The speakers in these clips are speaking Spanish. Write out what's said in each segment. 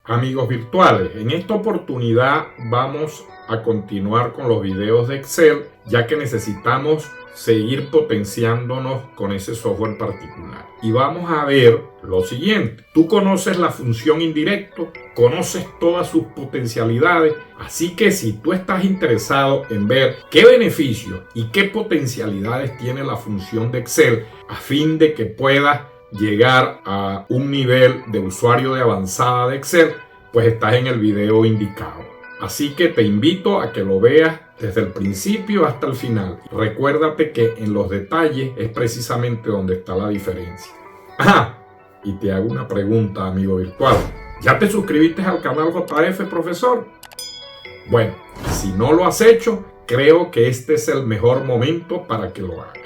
Amigos virtuales, en esta oportunidad vamos a continuar con los videos de Excel, ya que necesitamos seguir potenciándonos con ese software particular. Y vamos a ver lo siguiente. Tú conoces la función indirecto, conoces todas sus potencialidades, así que si tú estás interesado en ver qué beneficios y qué potencialidades tiene la función de Excel a fin de que puedas llegar a un nivel de usuario de avanzada de Excel, pues estás en el video indicado. Así que te invito a que lo veas desde el principio hasta el final. Recuérdate que en los detalles es precisamente donde está la diferencia. Y te hago una pregunta, amigo virtual. ¿Ya te suscribiste al canal JF, profesor? Bueno, si no lo has hecho, creo que este es el mejor momento para que lo hagas.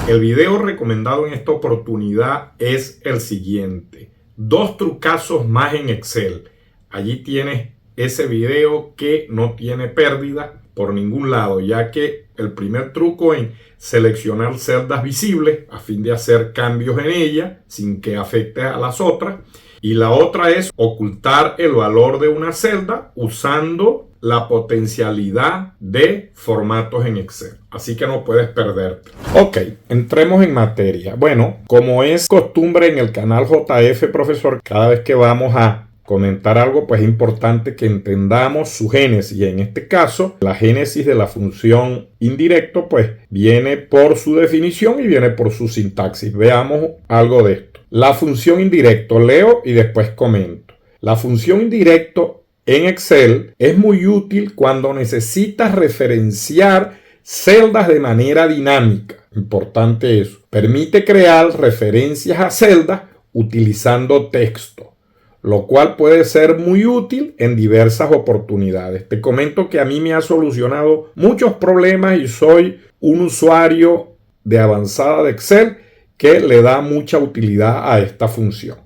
El video recomendado en esta oportunidad es el siguiente. 2 trucazos más en Excel. Allí tienes ese video que no tiene pérdida por ningún lado, ya que el primer truco en seleccionar celdas visibles a fin de hacer cambios en ella sin que afecte a las otras. Y la otra es ocultar el valor de una celda usando la potencialidad de formatos en Excel. Así que no puedes perderte. Ok, entremos en materia. Bueno, como es costumbre en el canal JF Profesor, cada vez que vamos a comentar algo, pues es importante que entendamos su génesis. Y en este caso, la génesis de la función indirecto, pues viene por su definición y viene por su sintaxis. Veamos algo de esto. La función indirecto, leo y después comento. La función indirecto en Excel es muy útil cuando necesitas referenciar celdas de manera dinámica. Importante eso. Permite crear referencias a celdas utilizando texto, lo cual puede ser muy útil en diversas oportunidades. Te comento que a mí me ha solucionado muchos problemas y soy un usuario de avanzada de Excel que le da mucha utilidad a esta función.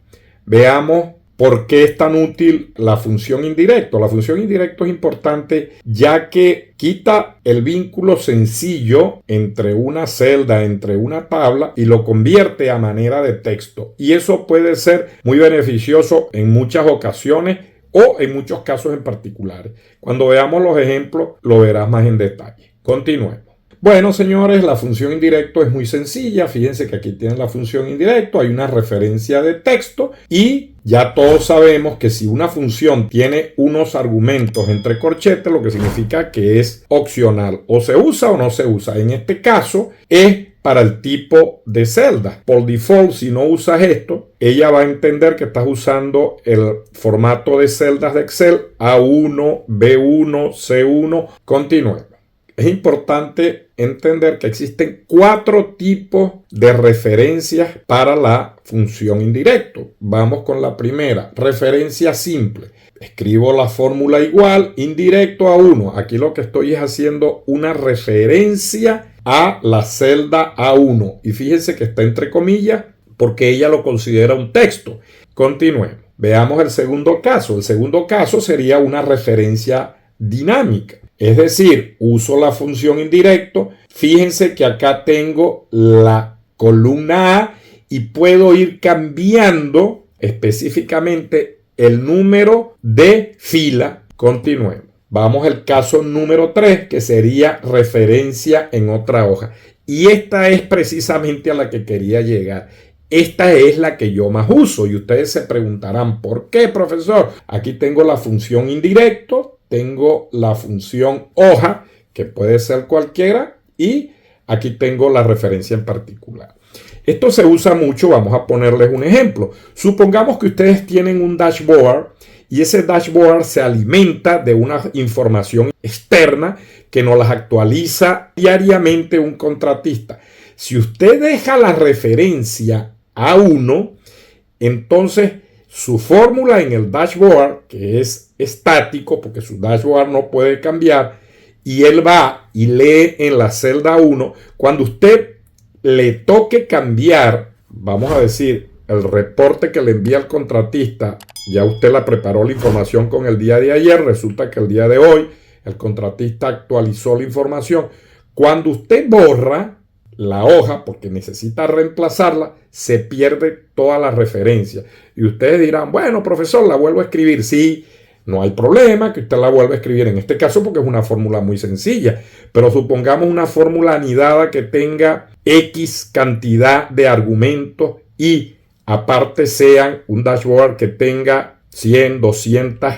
Veamos ¿por qué es tan útil la función indirecto? La función indirecto es importante ya que quita el vínculo sencillo entre una celda, entre una tabla y lo convierte a manera de texto. Y eso puede ser muy beneficioso en muchas ocasiones o en muchos casos en particulares. Cuando veamos los ejemplos lo verás más en detalle. Continuemos. Bueno, señores, la función indirecto es muy sencilla. Fíjense que aquí tienen la función indirecto, hay una referencia de texto y ya todos sabemos que si una función tiene unos argumentos entre corchetes, lo que significa que es opcional. O se usa o no se usa. En este caso es para el tipo de celda. Por default, si no usas esto, ella va a entender que estás usando el formato de celdas de Excel A1, B1, C1. Continuemos. Es importante entender que existen 4 tipos de referencias para la función indirecto. Vamos con la primera, referencia simple. Escribo la fórmula igual, indirecto a 1. Aquí lo que estoy es haciendo una referencia a la celda A1. Y fíjense que está entre comillas porque ella lo considera un texto. Continuemos. Veamos el segundo caso. El segundo caso sería una referencia dinámica. Es decir, uso la función indirecto. Fíjense que acá tengo la columna A y puedo ir cambiando específicamente el número de fila. Continuemos. Vamos al caso número 3, que sería referencia en otra hoja. Y esta es precisamente a la que quería llegar. Esta es la que yo más uso y ustedes se preguntarán, ¿por qué, profesor? Aquí tengo la función indirecto, tengo la función hoja, que puede ser cualquiera, y aquí tengo la referencia en particular. Esto se usa mucho, vamos a ponerles un ejemplo. Supongamos que ustedes tienen un dashboard y ese dashboard se alimenta de una información externa que nos las actualiza diariamente un contratista. Si usted deja la referencia A1, entonces su fórmula en el dashboard, que es estático porque su dashboard no puede cambiar, y él va y lee en la celda 1, cuando usted le toque cambiar, vamos a decir, el reporte que le envía el contratista, ya usted la preparó la información con el día de ayer, resulta que el día de hoy el contratista actualizó la información. Cuando usted borra la hoja, porque necesita reemplazarla, se pierde toda la referencia. Y ustedes dirán, bueno, profesor, la vuelvo a escribir. Sí, no hay problema que usted la vuelva a escribir en este caso porque es una fórmula muy sencilla. Pero supongamos una fórmula anidada que tenga X cantidad de argumentos y aparte sean un dashboard que tenga 100, 200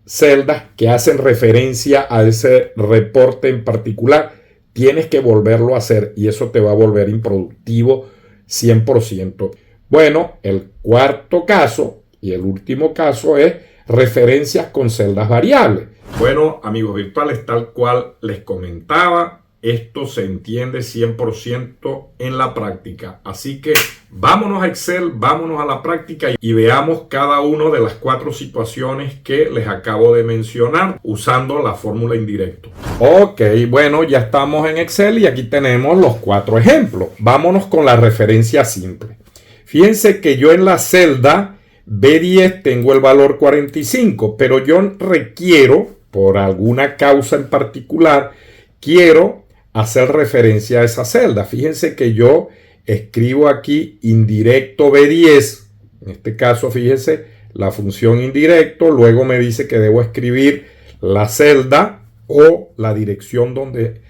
celdas que hacen referencia a ese reporte en particular. Tienes que volverlo a hacer y eso te va a volver improductivo 100%. Bueno, el cuarto caso y el último caso es referencias con celdas variables. Bueno, amigos virtuales, tal cual les comentaba, esto se entiende 100% en la práctica. Así que vámonos a Excel, vámonos a la práctica y veamos cada una de las 4 situaciones que les acabo de mencionar usando la fórmula indirecto. Ok, bueno, ya estamos en Excel y aquí tenemos los 4 ejemplos. Vámonos con la referencia simple. Fíjense que yo en la celda B10 tengo el valor 45, pero yo requiero, por alguna causa en particular, quiero hacer referencia a esa celda. Fíjense que yo escribo aquí indirecto B10. En este caso, fíjense, la función indirecto. Luego me dice que debo escribir la celda o la dirección donde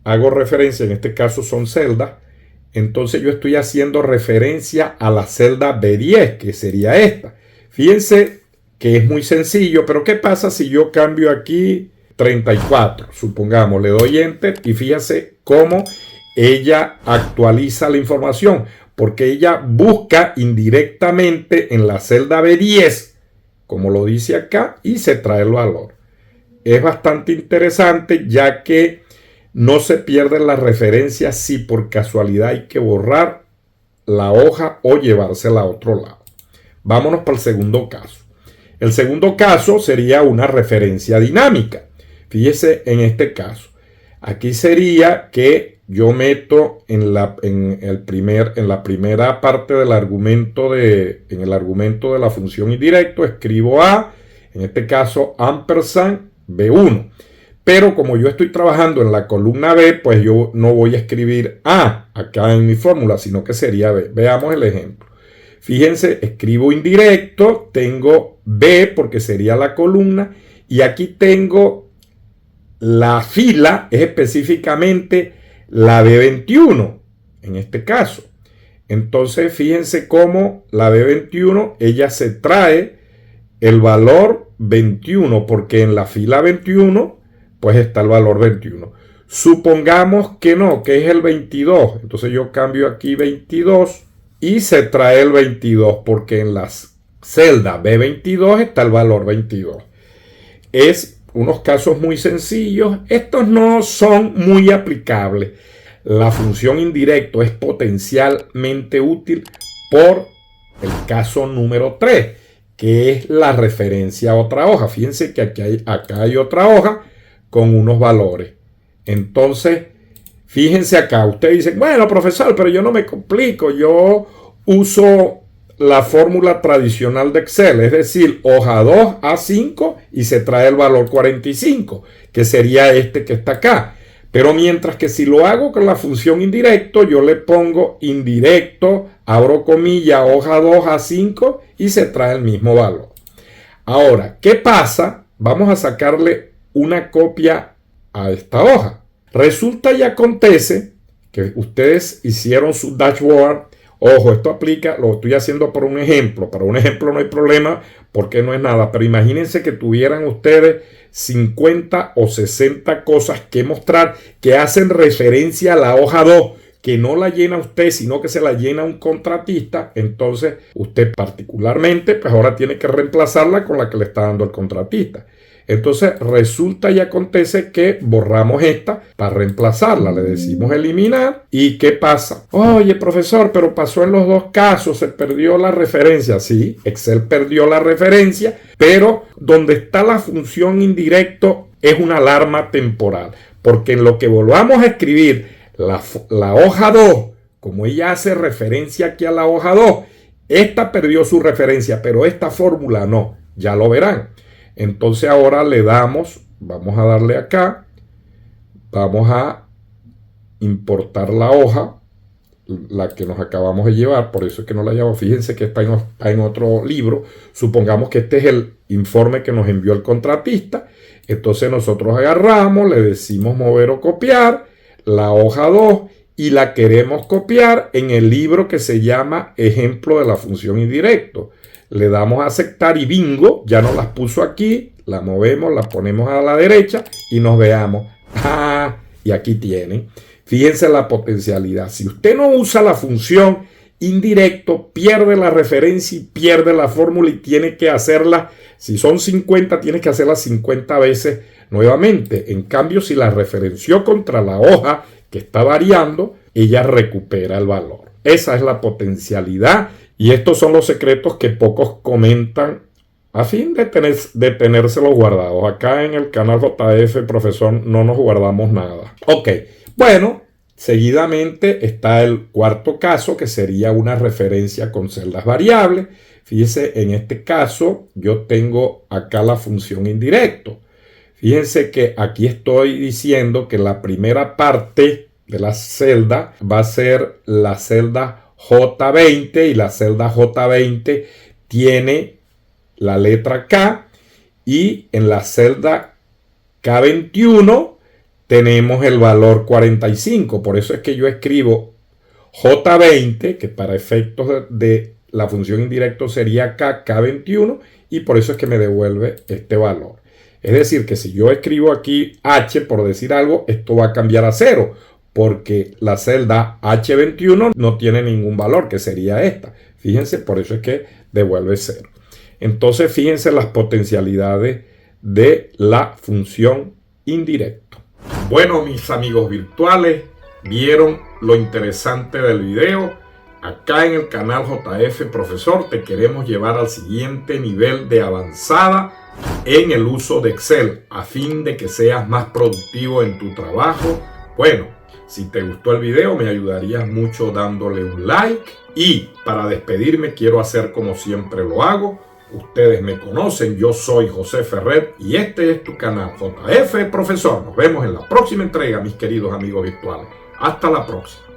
hago referencia. En este caso son celdas. Entonces yo estoy haciendo referencia a la celda B10, que sería esta. Fíjense que es muy sencillo, pero ¿qué pasa si yo cambio aquí 34? Supongamos, le doy Enter y fíjense cómo ella actualiza la información, porque ella busca indirectamente en la celda B10, como lo dice acá, y se trae el valor. Es bastante interesante ya que no se pierden las referencias si por casualidad hay que borrar la hoja o llevársela a otro lado. Vámonos para el segundo caso. El segundo caso sería una referencia dinámica. Fíjese en este caso. Aquí sería que yo meto en la primera parte del argumento en el argumento de la función indirecto, escribo A, en este caso ampersand B1. Pero como yo estoy trabajando en la columna B, pues yo no voy a escribir A acá en mi fórmula, sino que sería B. Veamos el ejemplo. Fíjense, escribo indirecto, tengo B porque sería la columna, y aquí tengo la fila, es específicamente la B21, en este caso. Entonces, fíjense cómo la B21, ella se trae el valor 21, porque en la fila 21 pues está el valor 21. Supongamos que no, que es el 22. Entonces yo cambio aquí 22 y se trae el 22 porque en la celda B22 está el valor 22. Es unos casos muy sencillos. Estos no son muy aplicables. La función indirecto es potencialmente útil por el caso número 3, que es la referencia a otra hoja. Fíjense que acá hay otra hoja con unos valores. Entonces, fíjense acá, ustedes dicen, bueno, profesor, pero yo no me complico, yo uso la fórmula tradicional de Excel, es decir, hoja 2, A5 y se trae el valor 45, que sería este que está acá. Pero mientras que si lo hago con la función indirecto, yo le pongo indirecto, abro comilla, hoja 2, A5 y se trae el mismo valor. Ahora, ¿qué pasa? Vamos a sacarle una copia a esta hoja. Resulta y acontece que ustedes hicieron su dashboard. Ojo, esto aplica, lo estoy haciendo por un ejemplo. Para un ejemplo no hay problema porque no es nada. Pero imagínense que tuvieran ustedes 50 o 60 cosas que mostrar que hacen referencia a la hoja 2, que no la llena usted, sino que se la llena un contratista. Entonces usted particularmente, pues ahora tiene que reemplazarla con la que le está dando el contratista. Entonces resulta y acontece que borramos esta para reemplazarla. Le decimos eliminar. ¿Y qué pasa? Oye, profesor, pero pasó en los dos casos. Se perdió la referencia. Sí, Excel perdió la referencia, pero donde está la función indirecto es una alarma temporal. Porque en lo que volvamos a escribir la hoja 2, como ella hace referencia aquí a la hoja 2, esta perdió su referencia, pero esta fórmula no. Ya lo verán. Entonces ahora le damos, vamos a darle acá, vamos a importar la hoja, la que nos acabamos de llevar, por eso es que no la llevo, fíjense que está en otro libro, supongamos que este es el informe que nos envió el contratista, entonces nosotros agarramos, le decimos mover o copiar, la hoja 2, y la queremos copiar en el libro que se llama Ejemplo de la función indirecto. Le damos a aceptar y bingo, ya nos las puso aquí, la movemos, la ponemos a la derecha y nos veamos. Ah, y aquí tienen. Fíjense la potencialidad. Si usted no usa la función indirecto, pierde la referencia y pierde la fórmula y tiene que hacerla. Si son 50, tiene que hacerla 50 veces nuevamente. En cambio, si la referenció contra la hoja que está variando, ella recupera el valor. Esa es la potencialidad y estos son los secretos que pocos comentan a fin de tenérselos guardados. Acá en el canal JF Profesor no nos guardamos nada. Ok, bueno, seguidamente está el cuarto caso, que sería una referencia con celdas variables. Fíjense, en este caso yo tengo acá la función indirecto. Fíjense que aquí estoy diciendo que la primera parte de la celda va a ser la celda J20 y la celda J20 tiene la letra K y en la celda K21 tenemos el valor 45. Por eso es que yo escribo J20, que para efectos de la función indirecto sería K21, y por eso es que me devuelve este valor. Es decir, que si yo escribo aquí H, por decir algo, esto va a cambiar a 0, porque la celda H21 no tiene ningún valor, que sería esta. Fíjense, por eso es que devuelve 0. Entonces, fíjense las potencialidades de la función indirecto. Bueno, mis amigos virtuales, ¿vieron lo interesante del video? Acá en el canal JF Profesor te queremos llevar al siguiente nivel de avanzada en el uso de Excel, a fin de que seas más productivo en tu trabajo. Bueno, si te gustó el video me ayudarías mucho dándole un like, y para despedirme quiero hacer como siempre lo hago. Ustedes me conocen, yo soy José Ferrer y este es tu canal JF Profesor. Nos vemos en la próxima entrega, mis queridos amigos virtuales. Hasta la próxima.